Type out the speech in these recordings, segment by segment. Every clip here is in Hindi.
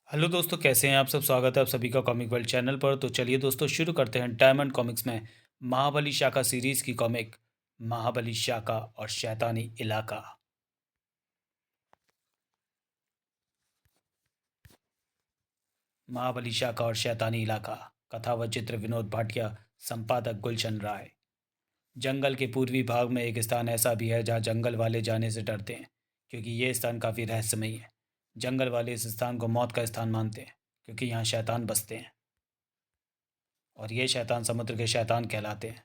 हेलो दोस्तों, कैसे हैं आप सब। स्वागत है आप सभी का कॉमिक वर्ल्ड चैनल पर। तो चलिए दोस्तों, शुरू करते हैं डायमंड कॉमिक्स में महाबली शाखा सीरीज की कॉमिक महाबली शाखा और शैतानी इलाका। महाबली शाखा और शैतानी इलाका। कथा व चित्र विनोद भाटिया। संपादक गुलशन राय। जंगल के पूर्वी भाग में एक स्थान ऐसा भी है जहाँ जंगल वाले जाने से डरते हैं, क्योंकि ये स्थान काफ़ी रहस्यमयी है। जंगल वाले इस स्थान को मौत का स्थान मानते हैं, क्योंकि यहाँ शैतान बसते हैं, और ये शैतान समुद्र के शैतान कहलाते हैं।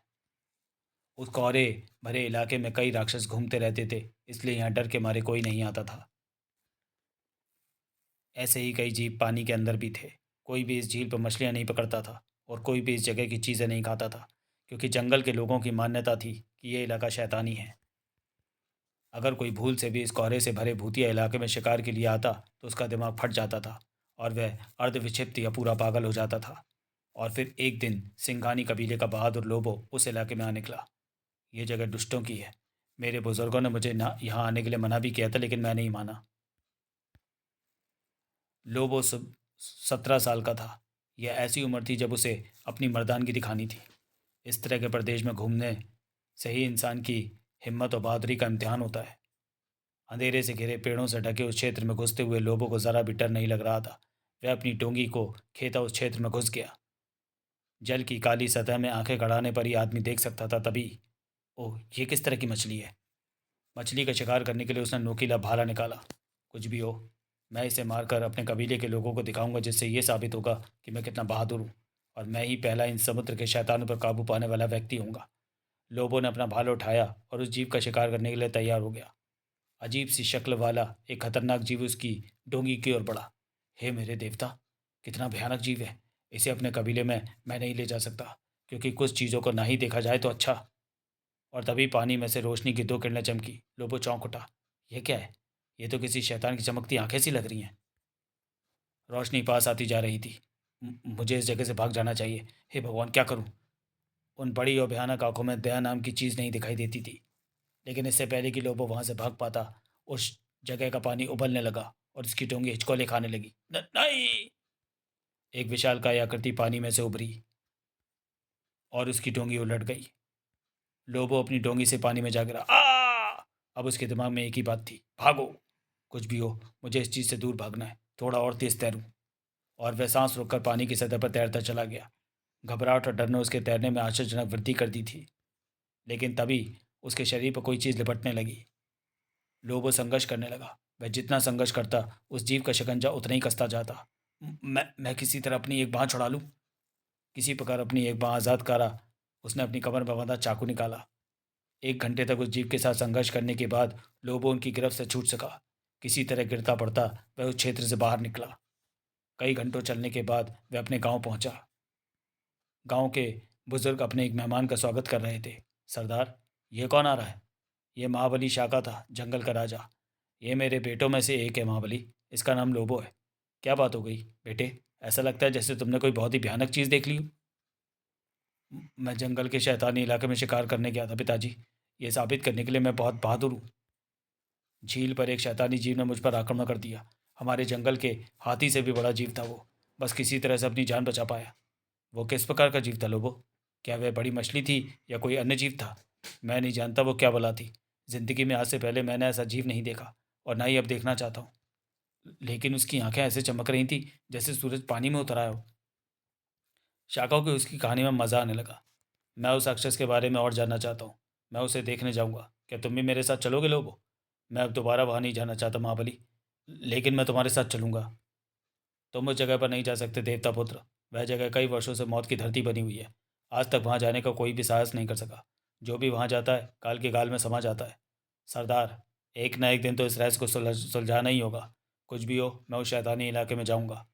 उस कोहरे भरे इलाके में कई राक्षस घूमते रहते थे, इसलिए यहाँ डर के मारे कोई नहीं आता था। ऐसे ही कई जीव पानी के अंदर भी थे। कोई भी इस झील पर मछलियाँ नहीं पकड़ता था, और कोई भी इस जगह की चीज़ें नहीं खाता था, क्योंकि जंगल के लोगों की मान्यता थी कि ये इलाका शैतानी है। अगर कोई भूल से भी इस कोहरे से भरे भूतिया इलाके में शिकार के लिए आता तो उसका दिमाग फट जाता था, और वह अर्ध विक्षिप्त या पूरा पागल हो जाता था। और फिर एक दिन सिंघानी कबीले का बहादुर लोबो उस इलाके में आ निकला। ये जगह दुष्टों की है। मेरे बुजुर्गों ने मुझे ना यहाँ आने के लिए मना भी किया था, लेकिन मैं नहीं माना। लोबो 17 साल का था। यह ऐसी उम्र थी जब उसे अपनी मर्दानगी दिखानी थी। इस तरह के प्रदेश में घूमने से ही इंसान की हिम्मत और बहादुरी का इम्तिहान होता है। अंधेरे से घिरे पेड़ों से ढके उस क्षेत्र में घुसते हुए लोबो को ज़रा भी डर नहीं लग रहा था। वह अपनी डोंगी को खेता उस क्षेत्र में घुस गया। जल की काली सतह में आंखें गड़ाने पर ही आदमी देख सकता था। तभी, ओह, ये किस तरह की मछली है। मछली का शिकार करने के लिए उसने नोकीला भाला निकाला। कुछ भी हो, मैं इसे मारकर अपने कबीले के लोगों को दिखाऊंगा, जिससे ये साबित होगा कि मैं कितना बहादुर हूँ, और मैं ही पहला इन समुद्र के शैतानों पर काबू पाने वाला व्यक्ति हूँगा। लोबो ने अपना भाला उठाया और उस जीव का शिकार करने के लिए तैयार हो गया। अजीब सी शक्ल वाला एक खतरनाक जीव उसकी डोंगी की ओर बढ़ा। हे मेरे देवता, कितना भयानक जीव है। इसे अपने कबीले में मैं नहीं ले जा सकता, क्योंकि कुछ चीज़ों को ना ही देखा जाए तो अच्छा। और तभी पानी में से रोशनी की दो किरणें चमकी। लोबो चौंक उठा। यह क्या है? ये तो किसी शैतान की चमकती आंखें सी लग रही हैं। रोशनी पास आती जा रही थी। मुझे इस जगह से भाग जाना चाहिए। हे भगवान, क्या करूं? उन बड़ी और भयानक आंखों में दया नाम की चीज़ नहीं दिखाई देती थी। लेकिन इससे पहले कि लोबो वहां से भाग पाता, उस जगह का पानी उबलने लगा और इसकी टोंगी हिचकोले खाने लगी। नहीं! एक विशालकाय आकृति पानी में से उभरी और उसकी टोंगी उलट गई। लोबो अपनी डोंगी से पानी में जा गिरा। अब उसके दिमाग में एक ही बात थी, भागो। कुछ भी हो, मुझे इस चीज़ से दूर भागना है, थोड़ा और तेज तैरूं। और वह सांस रोककर पानी की सतह पर तैरता चला गया। घबराहट और डर ने उसके तैरने में आश्चर्यजनक वृद्धि कर दी थी। लेकिन तभी उसके शरीर पर कोई चीज़ लिपटने लगी। लोबो संघर्ष करने लगा। वह जितना संघर्ष करता, उस जीव का शिकंजा उतना ही कसता जाता। मैं किसी तरह अपनी एक बाँह छुड़ा लूँ। किसी प्रकार अपनी एक बाँह आज़ाद करा। उसने अपनी कमर में बंधा चाकू निकाला। 1 घंटे तक उस जीव के साथ संघर्ष करने के बाद लोबो उनकी गिरफ्त से छूट सका। किसी तरह गिरता पड़ता वह उस क्षेत्र से बाहर निकला। कई घंटों चलने के बाद वह अपने गांव पहुंचा। गांव के बुजुर्ग अपने एक मेहमान का स्वागत कर रहे थे। सरदार, ये कौन आ रहा है? ये महाबली शाका था, जंगल का राजा। ये मेरे बेटों में से एक है, महाबली। इसका नाम लोबो है। क्या बात हो गई बेटे? ऐसा लगता है जैसे तुमने कोई बहुत ही भयानक चीज़ देख ली हो। मैं जंगल के शैतानी इलाके में शिकार करने गया था पिताजी। ये साबित करने के लिए मैं बहुत बहादुर हूँ। झील पर एक शैतानी जीव ने मुझ पर आक्रमण कर दिया। हमारे जंगल के हाथी से भी बड़ा जीव था वो। बस किसी तरह से अपनी जान बचा पाया। वो किस प्रकार का जीव था लोबो? क्या वह बड़ी मछली थी या कोई अन्य जीव था? मैं नहीं जानता वो क्या बला थी। जिंदगी में आज से पहले मैंने ऐसा जीव नहीं देखा, और ना ही अब देखना चाहता हूँ। लेकिन उसकी आंखें ऐसे चमक रही थी जैसे सूरज पानी में उतर आया हो। शाखा को उसकी कहानी में मजा आने लगा। मैं उस राक्षस के बारे में और जानना चाहता हूँ। मैं उसे देखने जाऊंगा। क्या तुम भी मेरे साथ चलोगे लोबो? मैं अब दोबारा वहाँ नहीं जाना चाहता महाबली, लेकिन मैं तुम्हारे साथ चलूंगा। तुम उस जगह पर नहीं जा सकते देवता पुत्र। वह जगह कई वर्षों से मौत की धरती बनी हुई है। आज तक वहाँ जाने का कोई भी साहस नहीं कर सका। जो भी वहाँ जाता है काल के गाल में समा जाता है। सरदार, एक ना एक दिन तो इस रहस्य को सुलझाना ही होगा। कुछ भी हो, मैं उस शैतानी इलाके में जाऊंगा।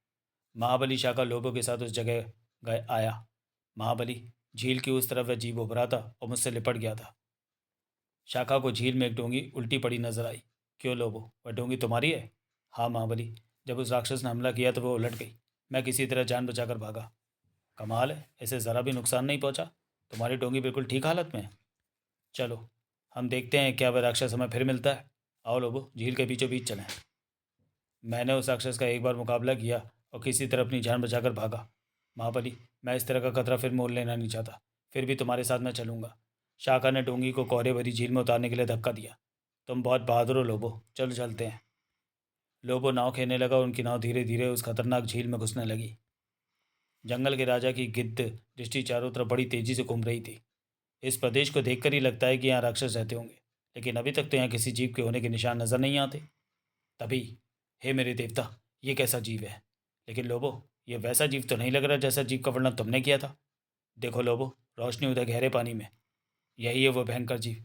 महाबली शाखा लोगों के साथ उस जगह गए आया। महाबली, झील की उस तरफ वह जीव उभरा था और मुझसे लिपट गया था। शाखा को झील में एक डोंगी उल्टी पड़ी नजर आई। क्यों लोबो, वह डोंगी तुम्हारी है? हाँ महाबली। जब उस राक्षस ने हमला किया तो वो उलट गई। मैं किसी तरह जान बचाकर भागा। कमाल है, इसे ज़रा भी नुकसान नहीं पहुंचा। तुम्हारी डोंगी बिल्कुल ठीक हालत में है। चलो, हम देखते हैं क्या वह राक्षस हमें फिर मिलता है। आओ लोबो, झील के बीचों बीच चलें। मैंने उस राक्षस का एक बार मुकाबला किया, और किसी तरह अपनी जान बचाकर भागा। महाबली, मैं इस तरह का खतरा फिर मोल लेना नहीं चाहता, फिर भी तुम्हारे साथ मैं चलूंगा। शाका ने डोंगी को कोहरे भरी झील में उतारने के लिए धक्का दिया। तुम बहुत बहादुर हो लोबो, चलो चलते हैं। लोबो नाव खेलने लगा और उनकी नाव धीरे धीरे उस खतरनाक झील में घुसने लगी। जंगल के राजा की गिद्ध दृष्टि चारों तरफ बड़ी तेजी से घूम रही थी। इस प्रदेश को देखकर ही लगता है कि यहाँ राक्षस रहते होंगे, लेकिन अभी तक तो यहाँ किसी जीव के होने के निशान नजर नहीं आते। तभी, हे मेरे देवता, ये कैसा जीव है? लेकिन लोबो, ये वैसा जीव तो नहीं लग रहा जैसा जीव का वर्णन तुमने किया था। देखो लोबो, रोशनी उधर गहरे पानी में, यही है वो भयंकर जीव।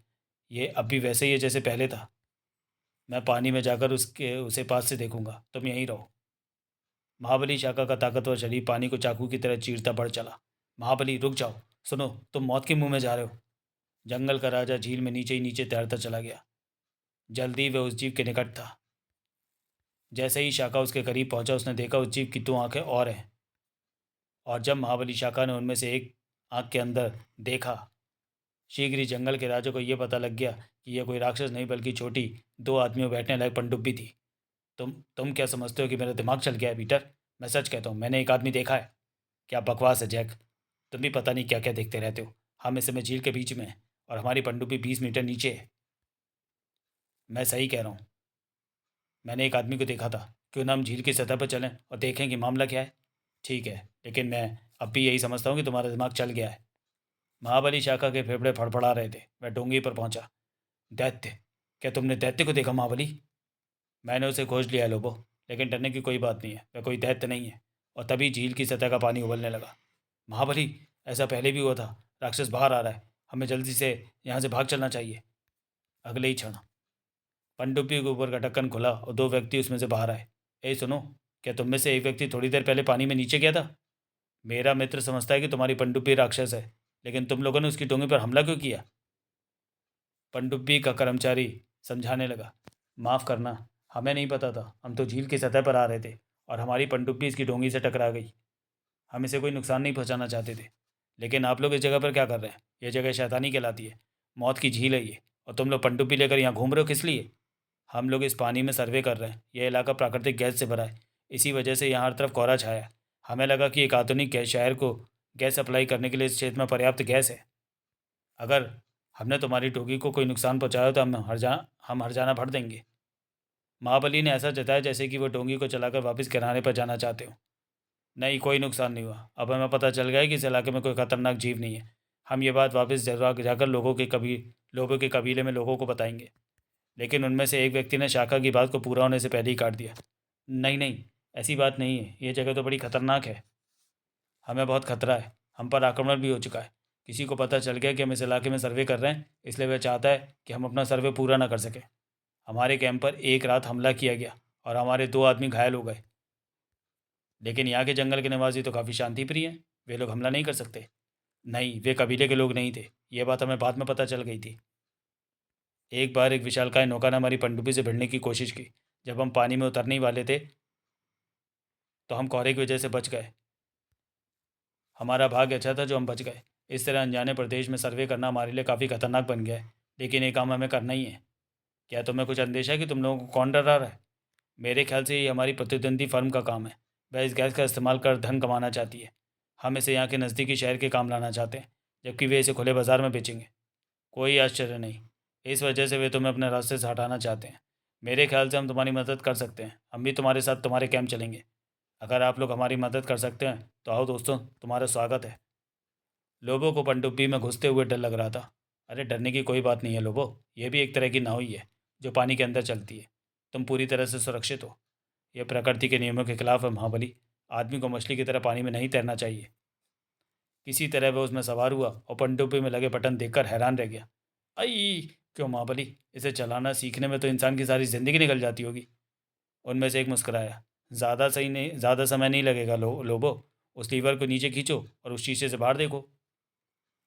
ये अब भी वैसे ही है जैसे पहले था। मैं पानी में जाकर उसे पास से देखूंगा, तुम यहीं रहो। महाबली शाका का ताकतवर शरीर पानी को चाकू की तरह चीरता बढ़ चला। महाबली, रुक जाओ, सुनो, तुम मौत के मुंह में जा रहे हो। जंगल का राजा झील में नीचे ही नीचे तैरता चला गया। जल्दी वह उस जीव के निकट था। जैसे ही शाका उसके करीब पहुंचा, उसने देखा उस जीव की दो आंखें और हैं। और जब महाबली शाका ने उनमें से एक आंख के अंदर देखा, शीघ्र ही जंगल के राजा को यह पता लग गया कि यह कोई राक्षस नहीं बल्कि छोटी, दो आदमियों बैठने लायक पनडुब्बी थी। तुम क्या समझते हो कि मेरा दिमाग चल गया है पीटर? मैं सच कहता हूँ, मैंने एक आदमी देखा है। क्या बकवास है जैक, तुम भी पता नहीं क्या क्या देखते रहते हो। हम इस समय झील के बीच में हैं और हमारी पनडुब्बी 20 मीटर नीचे है। मैं सही कह रहा हूँ, मैंने एक आदमी को देखा था। क्यों ना हम झील की सतह पर चलें और देखें कि मामला क्या है? ठीक है, लेकिन मैं अब भी यही समझता हूँ कि तुम्हारा दिमाग चल गया है। महाबली शाखा के फेफड़े फड़फड़ा रहे थे। वह डोंगी पर पहुंचा। दैत्य? क्या तुमने दैत्य को देखा महाबली? मैंने उसे खोज लिया है लोबो, लेकिन डरने की कोई बात नहीं है, वह कोई दैत्य नहीं है। और तभी झील की सतह का पानी उबलने लगा। महाबली, ऐसा पहले भी हुआ था, राक्षस बाहर आ रहा है, हमें जल्दी से यहाँ से भाग चलना चाहिए। अगले ही क्षण पनडुब्बी के ऊपर का ढक्कन खुला और दो व्यक्ति उसमें से बाहर आए। ए सुनो, क्या तुम में से एक व्यक्ति थोड़ी देर पहले पानी में नीचे गया था? मेरा मित्र समझता है कि तुम्हारी पनडुब्बी राक्षस है, लेकिन तुम लोगों ने उसकी डोंगी पर हमला क्यों किया? पनडुब्बी का कर्मचारी समझाने लगा। माफ़ करना, हमें नहीं पता था, हम तो झील की सतह पर आ रहे थे और हमारी पनडुब्बी इसकी डोंगी से टकरा गई। हम इसे कोई नुकसान नहीं पहुंचाना चाहते थे। लेकिन आप लोग इस जगह पर क्या कर रहे हैं? ये जगह शैतानी कहलाती है, मौत की झील है ये, और तुम लोग पनडुब्बी लेकर यहाँ घूम रहे हो किस लिए? हम लोग इस पानी में सर्वे कर रहे हैं। यह इलाका प्राकृतिक गैस से भरा है, इसी वजह से यहाँ हर तरफ कोहरा छाया है। हमें लगा कि एक आधुनिक गैस शहर को गैस सप्लाई करने के लिए इस क्षेत्र में पर्याप्त गैस है। अगर हमने तुम्हारी डोगी को कोई नुकसान पहुँचाया तो हम हर जाना भर देंगे। महाबली ने ऐसा जताया जैसे कि वो डोंगी को चलाकर वापस किनारे पर जाना चाहते हो। नहीं, कोई नुकसान नहीं हुआ। अब हमें पता चल गया है कि इस इलाके में कोई खतरनाक जीव नहीं है। हम ये बात वापस जरूर जाकर लोगों के कबीले में लोगों को बताएंगे। लेकिन उनमें से एक व्यक्ति ने शाखा की बात को पूरा होने से पहले ही काट दिया। नहीं नहीं, ऐसी बात नहीं है, ये जगह तो बड़ी खतरनाक है। हमें बहुत खतरा है, हम पर आक्रमण भी हो चुका है। किसी को पता चल गया कि हम इस इलाके में सर्वे कर रहे हैं, इसलिए वह चाहता है कि हम अपना सर्वे पूरा ना कर सकें। हमारे कैंप पर एक रात हमला किया गया और हमारे दो आदमी घायल हो गए। लेकिन यहाँ के जंगल के निवासी तो काफ़ी शांति प्रिय हैं, वे लोग हमला नहीं कर सकते। नहीं, वे कबीले के लोग नहीं थे, ये बात हमें बाद में पता चल गई थी। एक बार एक विशालकाय नौका ने हमारी पनडुब्बी से भिड़ने की कोशिश की। जब हम पानी में उतरने ही वाले थे तो हम कोहरे की वजह से बच गए। हमारा भाग्य अच्छा था जो हम बच गए। इस तरह अनजाने प्रदेश में सर्वे करना हमारे लिए काफ़ी खतरनाक बन गया है, लेकिन ये काम हमें करना ही है। क्या तुम्हें कुछ अंदेशा है कि तुम लोगों को कौन डरा रहा है? मेरे ख्याल से ये हमारी प्रतिद्वंदी फर्म का काम है। वह इस गैस का इस्तेमाल कर धन कमाना चाहती है। हम इसे यहाँ के नज़दीकी शहर के काम लाना चाहते हैं, जबकि वे इसे खुले बाजार में बेचेंगे। कोई आश्चर्य नहीं, इस वजह से वे तुम्हें अपने रास्ते से हटाना चाहते हैं। मेरे ख्याल से हम तुम्हारी मदद कर सकते हैं, हम भी तुम्हारे साथ तुम्हारे कैंप चलेंगे। अगर आप लोग हमारी मदद कर सकते हैं तो आओ दोस्तों, तुम्हारा स्वागत है। लोबो को पनडुब्बी में घुसते हुए डर लग रहा था। अरे डरने की कोई बात नहीं है लोबो, यह भी एक तरह की नाव ही है जो पानी के अंदर चलती है। तुम पूरी तरह से सुरक्षित हो। यह प्रकृति के नियमों के खिलाफ है महाबली। आदमी को मछली की तरह पानी में नहीं तैरना चाहिए। किसी तरह वह उसमें सवार हुआ और पनडुब्बी में लगे बटन देखकर हैरान रह गया। आई, क्यों महाबली, इसे चलाना सीखने में तो इंसान की सारी ज़िंदगी निकल जाती होगी। उनमें से एक मुस्कुराया। ज़्यादा समय नहीं लगेगा लोबो। उस लीवर को नीचे खींचो और उस शीशे से बाहर देखो।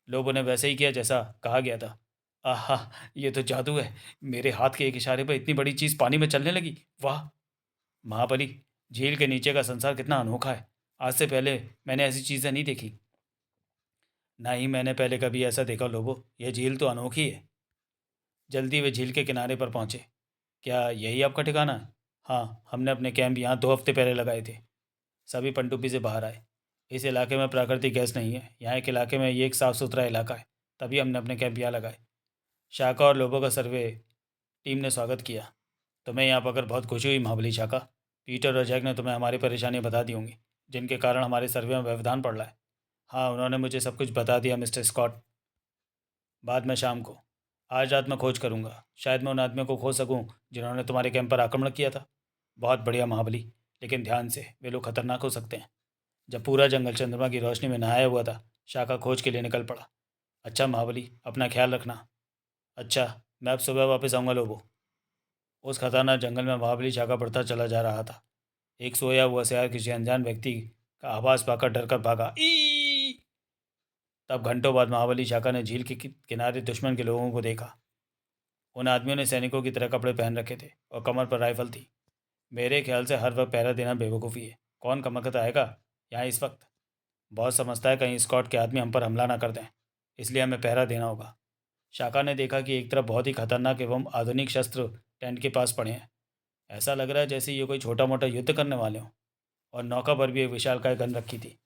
लोबो ने वैसे ही किया जैसा कहा गया था। आहा, ये तो जादू है। मेरे हाथ के एक इशारे पर इतनी बड़ी चीज़ पानी में चलने लगी। वाह महाबली, झील के नीचे का संसार कितना अनोखा है। आज से पहले मैंने ऐसी चीज़ें नहीं देखी। ना ही मैंने पहले कभी ऐसा देखा लोबो। यह झील तो अनोखी है। जल्दी वे झील के किनारे पर पहुंचे। क्या यही आपका ठिकाना है? हाँ, हमने अपने कैंप यहाँ 2 हफ्ते पहले लगाए थे। सभी पनडुब्बी से बाहर आए। इस इलाके में प्राकृतिक गैस नहीं है, यहाँ एक इलाके में ये एक साफ़ सुथरा इलाका है। तभी हमने अपने कैंप यहाँ लगाए। शाका और लोगों का सर्वे टीम ने स्वागत किया। तुम्हें यहाँ पाकर बहुत खुशी हुई महाबली शाका। पीटर और जैक ने तुम्हें हमारी परेशानियाँ बता दी होंगी, जिनके कारण हमारे सर्वे में व्यवधान पड़ रहा है। हाँ, उन्होंने मुझे सब कुछ बता दिया मिस्टर स्कॉट। बाद में शाम को। आज रात मैं खोज करूँगा, शायद मैं उन आदमियों को खोज सकूँ जिन्होंने तुम्हारे कैंप पर आक्रमण किया था। बहुत बढ़िया महाबली, लेकिन ध्यान से, वे लोग खतरनाक हो सकते हैं। जब पूरा जंगल चंद्रमा की रोशनी में नहाया हुआ था, शाका खोज के लिए निकल पड़ा। अच्छा महाबली, अपना ख्याल रखना। अच्छा, मैं अब सुबह वापस आऊँगा लोगों। उस खतरनाक जंगल में महाबली शाका बढ़ता चला जा रहा था। एक सोया हुआ सियार किसी अनजान व्यक्ति का आवाज़ पाकर डरकर भागा। ई तब घंटों बाद महाबली शाका ने झील के किनारे दुश्मन के लोगों को देखा। उन आदमियों ने सैनिकों की तरह कपड़े पहन रखे थे और कमर पर राइफल थी। मेरे ख्याल से हर वक्त पहरा देना बेवकूफ़ी है। कौन कमकत आएगा यहाँ इस वक्त? बहुत समझता है कहीं स्कॉट के आदमी हम पर हमला ना कर दें, इसलिए हमें पहरा देना होगा। शाका ने देखा कि एक तरफ बहुत ही खतरनाक एवं आधुनिक शस्त्र टेंट के पास पड़े हैं। ऐसा लग रहा है जैसे ये कोई छोटा मोटा युद्ध करने वाले हों। और नौका पर भी एक विशालकाय गन रखी थी,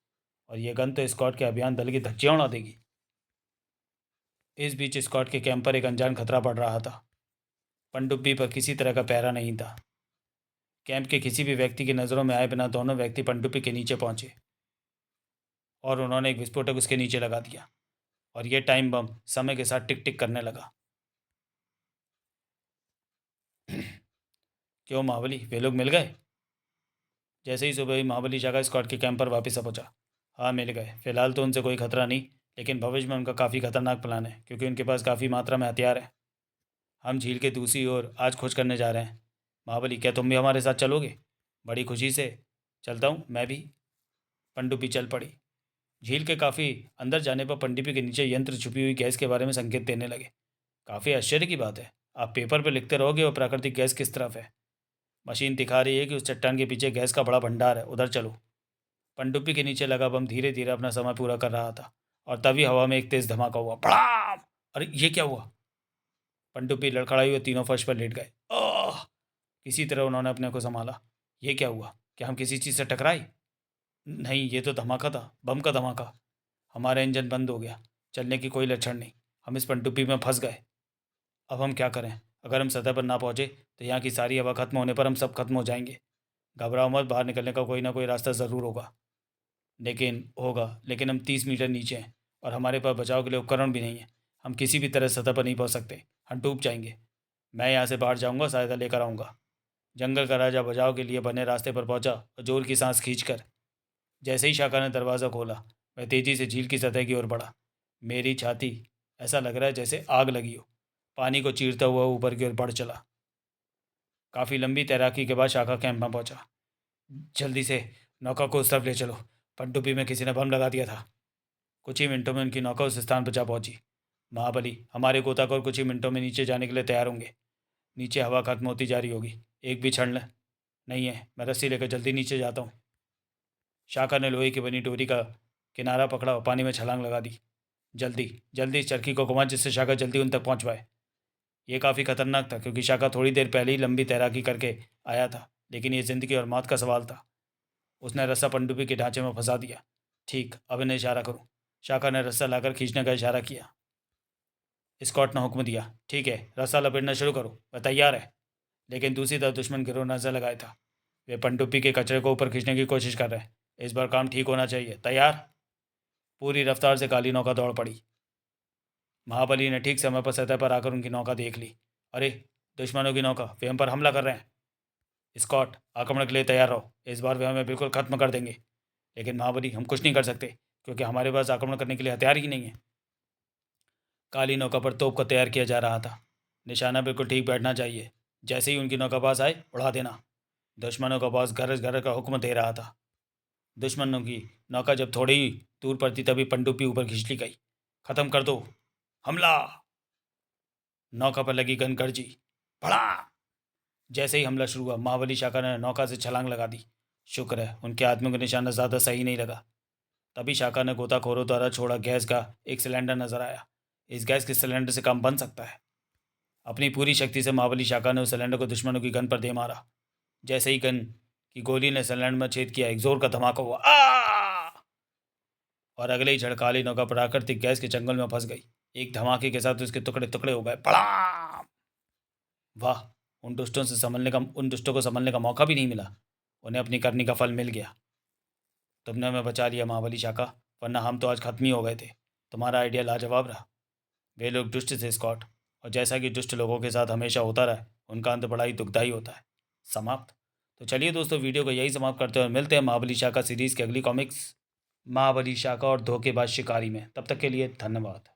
और ये गन तो स्कॉट के अभियान दल की धज्जियां उड़ा देगी। इस बीच स्कॉट के कैंप पर एक अनजान खतरा पड़ रहा था। पनडुब्बी पर किसी तरह का पहरा नहीं था। कैंप के किसी भी व्यक्ति की नज़रों में आए बिना दोनों व्यक्ति पनडुब्बी के नीचे पहुंचे और उन्होंने एक विस्फोटक उसके नीचे लगा दिया, और यह टाइम बम समय के साथ टिक टिक करने लगा। क्यों महाबली, वे लोग मिल गए? जैसे ही सुबह ही महाबली शाखा स्कॉट के कैंप पर वापस पहुंचा। हाँ, मिल गए। फिलहाल तो उनसे कोई खतरा नहीं, लेकिन भविष्य में उनका काफ़ी खतरनाक प्लान है, क्योंकि उनके पास काफ़ी मात्रा में हथियार है। हम झील के दूसरी ओर आज खोज करने जा रहे हैं। महाबली, क्या तुम भी हमारे साथ चलोगे? बड़ी खुशी से चलता हूँ मैं भी। पनडुब्बी चल पड़ी। झील के काफ़ी अंदर जाने पर पनडुब्बी के नीचे यंत्र छुपी हुई गैस के बारे में संकेत देने लगे। काफ़ी आश्चर्य की बात है, आप पेपर पर लिखते रहोगे और प्राकृतिक गैस किस तरफ है। मशीन दिखा रही है कि उस चट्टान के पीछे गैस का बड़ा भंडार है, उधर चलो। पनडुब्बी के नीचे लगा बम धीरे धीरे अपना समय पूरा कर रहा था, और तभी हवा में एक तेज धमाका हुआ। भड़ाम! अरे ये क्या हुआ? पनडुब्बी लड़खड़ाई हुए तीनों फर्श पर लेट गए। आह! किसी तरह उन्होंने अपने को संभाला। ये क्या हुआ? क्या हम किसी चीज़ से टकराए? नहीं, ये तो धमाका था, बम का धमाका। हमारा इंजन बंद हो गया, चलने की कोई लक्षण नहीं। हम इस पनडुब्बी में फंस गए। अब हम क्या करें? अगर हम सतह पर ना पहुंचे तो यहाँ की सारी हवा खत्म होने पर हम सब खत्म हो जाएंगे। घबराओ मत, बाहर निकलने का कोई ना कोई रास्ता ज़रूर होगा। लेकिन हम 30 मीटर नीचे हैं और हमारे पास बचाव के लिए उपकरण भी नहीं है। हम किसी भी तरह सतह पर नहीं पहुंच सकते, हम डूब जाएंगे। मैं यहाँ से बाहर जाऊँगा, सहायता लेकर आऊँगा। जंगल का राजा बचाव के लिए बने रास्ते पर पहुंचा और जोर की सांस खींचकर जैसे ही शाका ने दरवाज़ा खोला, वह तेज़ी से झील की सतह की ओर बढ़ा। मेरी छाती, ऐसा लग रहा है जैसे आग लगी हो, पानी को चीरता हुआ ऊपर की ओर बढ़ चला। काफ़ी लंबी तैराकी के बाद शाका कैंप में पहुंचा। जल्दी से नौका को उस तरफ ले चलो, पनडुब्बी में किसी ने बम लगा दिया था। कुछ ही मिनटों में उनकी नौका उस स्थान पर जा पहुंची। महाबली, हमारे गोताखोर कुछ ही मिनटों में नीचे जाने के लिए तैयार होंगे। नीचे हवा खत्म होती जा रही होगी, एक भी क्षण नहीं है। मैं रस्सी लेकर जल्दी नीचे जाता हूँ। शाका ने लोहे की बनी डोरी का किनारा पकड़ा और पानी में छलांग लगा दी। जल्दी जल्दी इस चरखी को घुमा, जिससे शाका जल्दी उन तक पहुँच पाए। ये काफ़ी खतरनाक था, क्योंकि शाका थोड़ी देर पहले ही लंबी तैराकी करके आया था, लेकिन ये ज़िंदगी और मौत का सवाल था। उसने रस्सा पनडुब्बी के ढांचे में फंसा दिया। ठीक, अब इन्हें इशारा करो। शाका ने रस्सा लाकर खींचने का इशारा किया। स्कॉट ने हुक्म दिया, ठीक है, रस्सा लपेटना शुरू करो, वह तैयार है। लेकिन दूसरी तरफ दुश्मन गिरोह नजर लगाए था। वे पनडुब्बी के कचरे को ऊपर खींचने की कोशिश कर रहे हैं। इस बार काम ठीक होना चाहिए। तैयार? पूरी रफ्तार से काली नौका दौड़ पड़ी। महाबली ने ठीक समय पर सतह पर आकर उनकी नौका देख ली। अरे, दुश्मनों की नौका, वे हम पर हमला कर रहे हैं। स्कॉट, आक्रमण के लिए तैयार रहो, इस बार वे हमें बिल्कुल खत्म कर देंगे। लेकिन महाबली, हम कुछ नहीं कर सकते, क्योंकि हमारे पास आक्रमण करने के लिए हथियार ही नहीं है। काली नौका पर तोप को तैयार किया जा रहा था। निशाना बिल्कुल ठीक बैठना चाहिए। जैसे ही उनकी नौका पास आए, उड़ा देना। दुश्मनों का बॉस गरज गरज का हुक्म दे रहा था। दुश्मनों की नौका जब थोड़ी ही दूर पर थी, तभी पनडुब्बी ऊपर खींच ली गई। खत्म कर दो, हमला! नौका पर लगी गन गर्जी। भड़ा! जैसे ही हमला शुरू हुआ, महाबली शाका ने नौका से छलांग लगा दी। शुक्र है उनके आदमियों का निशाना ज़्यादा सही नहीं लगा। तभी शाका ने गोताखोरों द्वारा छोड़ा गैस का एक सिलेंडर नजर आया। इस गैस के सिलेंडर से काम बन सकता है। अपनी पूरी शक्ति से महाबली शाका ने उस सिलेंडर को दुश्मनों की गन पर दे मारा। जैसे ही गन कि गोली ने सिलेंडर में छेद किया। एक जोर का धमाका हुआ, आ! और अगले ही क्षण काली नौका प्राकृतिक गैस के जंगल में फंस गई। एक धमाके के साथ उसके टुकड़े टुकड़े हो गए। पड़ाम! वाह, उन दुष्टों को संभलने का मौका भी नहीं मिला। उन्हें अपनी करनी का फल मिल गया। तुमने हमें बचा लिया महाबली शाका, वरना हम तो आज खत्म ही हो गए थे। तुम्हारा आइडिया लाजवाब रहा। वे लोग दुष्ट थे स्कॉट, और जैसा कि दुष्ट लोगों के साथ हमेशा होता रहा, उनका अंत बड़ा ही दुखदायी होता है। समाप्त। तो चलिए दोस्तों, वीडियो को यही समाप्त करते हैं और मिलते हैं महाबली शाका सीरीज़ के अगली कॉमिक्स महाबली शाका और धोखेबाज शिकारी में। तब तक के लिए धन्यवाद।